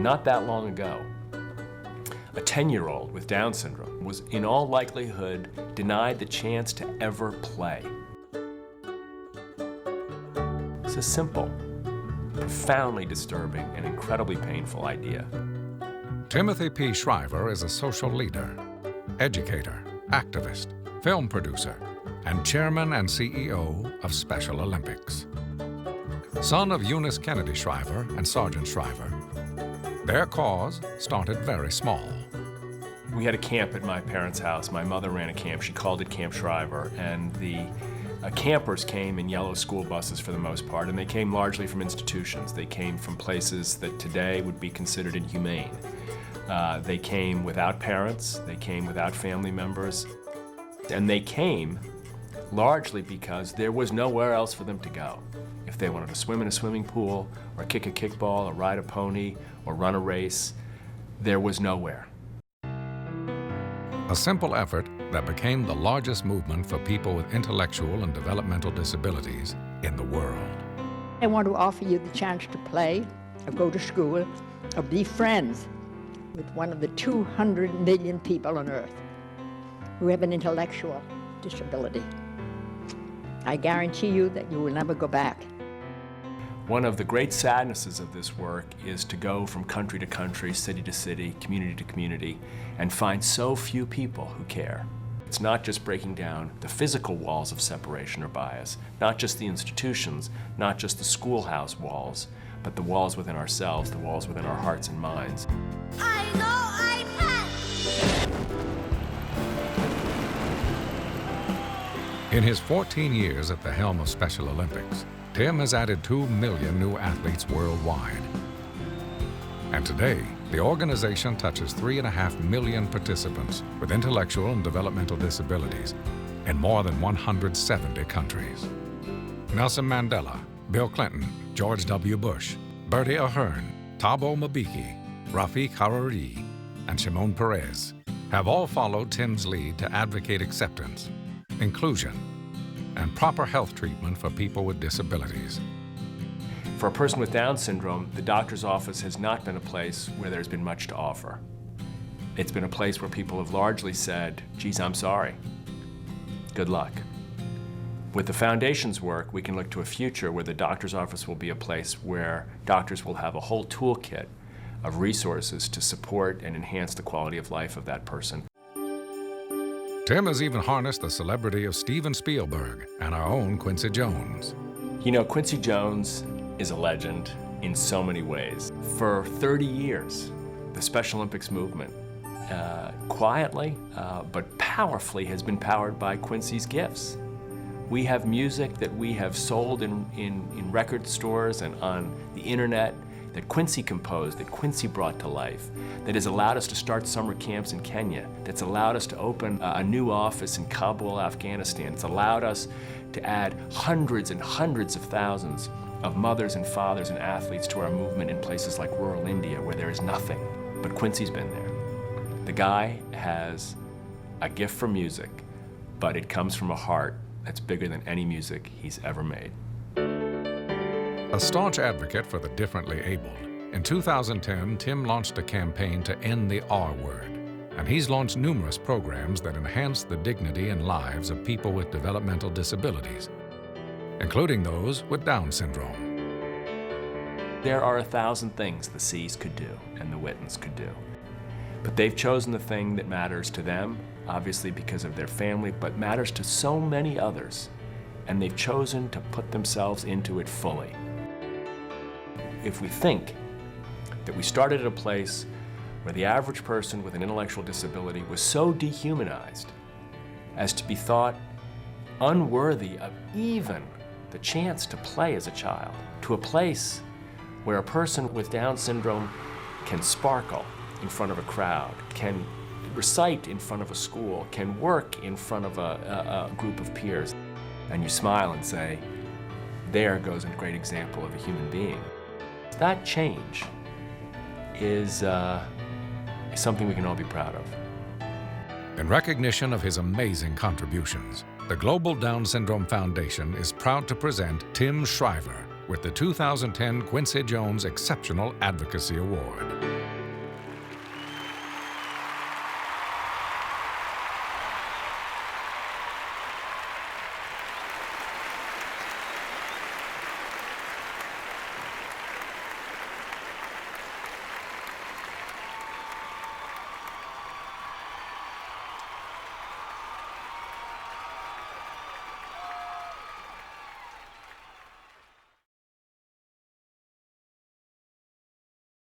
And not that long ago, a 10-year-old with Down syndrome was in all likelihood denied the chance to ever play. It's a simple, profoundly disturbing, and incredibly painful idea. Timothy P. Shriver is a social leader, educator, activist, film producer, and chairman and CEO of Special Olympics. Son of Eunice Kennedy Shriver and Sergeant Shriver, their cause started very small. We had a camp at my parents' house. My mother ran a camp. She called it Camp Shriver, and the campers came in yellow school buses for the most part, and they came largely from institutions. They came from places that today would be considered inhumane. They came without parents, they came without family members, and they came largely because there was nowhere else for them to go. If they wanted to swim in a swimming pool, or kick a kickball, or ride a pony, or run a race, there was nowhere. A simple effort that became the largest movement for people with intellectual and developmental disabilities in the world. I want to offer you the chance to play, or go to school, or be friends with one of the 200 million people on Earth who have an intellectual disability. I guarantee you that you will never go back. One of the great sadnesses of this work is to go from country to country, city to city, community to community, and find so few people who care. It's not just breaking down the physical walls of separation or bias, not just the institutions, not just the schoolhouse walls, but the walls within ourselves, the walls within our hearts and minds. I know I can! In his 14 years at the helm of Special Olympics, Tim has added 2 million new athletes worldwide. And today, the organization touches 3.5 million participants with intellectual and developmental disabilities in more than 170 countries. Nelson Mandela, Bill Clinton, George W. Bush, Bertie Ahern, Thabo Mbeki, Rafiq Hariri, and Shimon Peres have all followed Tim's lead to advocate acceptance, inclusion, and proper health treatment for people with disabilities. For a person with Down syndrome, the doctor's office has not been a place where there's been much to offer. It's been a place where people have largely said, geez, I'm sorry. Good luck. With the Foundation's work, we can look to a future where the doctor's office will be a place where doctors will have a whole toolkit of resources to support and enhance the quality of life of that person. Tim has even harnessed the celebrity of Steven Spielberg and our own Quincy Jones. You know, Quincy Jones is a legend in so many ways. For 30 years, the Special Olympics movement, quietly but powerfully, has been powered by Quincy's gifts. We have music that we have sold in record stores and on the internet that Quincy composed, that Quincy brought to life, that has allowed us to start summer camps in Kenya, that's allowed us to open a new office in Kabul, Afghanistan. It's allowed us to add hundreds and hundreds of thousands of mothers and fathers and athletes to our movement in places like rural India where there is nothing, but Quincy's been there. The guy has a gift for music, but it comes from a heart that's bigger than any music he's ever made. A staunch advocate for the differently abled, in 2010, Tim launched a campaign to end the R word, and he's launched numerous programs that enhance the dignity and lives of people with developmental disabilities, including those with Down syndrome. There are 1,000 things the C's could do and the Whittons could do, but they've chosen the thing that matters to them, obviously because of their family, but matters to so many others, and they've chosen to put themselves into it fully. If we think that we started at a place where the average person with an intellectual disability was so dehumanized as to be thought unworthy of even the chance to play as a child, to a place where a person with Down syndrome can sparkle in front of a crowd, can recite in front of a school, can work in front of a group of peers, and you smile and say, there goes a great example of a human being. That change is something we can all be proud of. In recognition of his amazing contributions, the Global Down Syndrome Foundation is proud to present Tim Shriver with the 2010 Quincy Jones Exceptional Advocacy Award.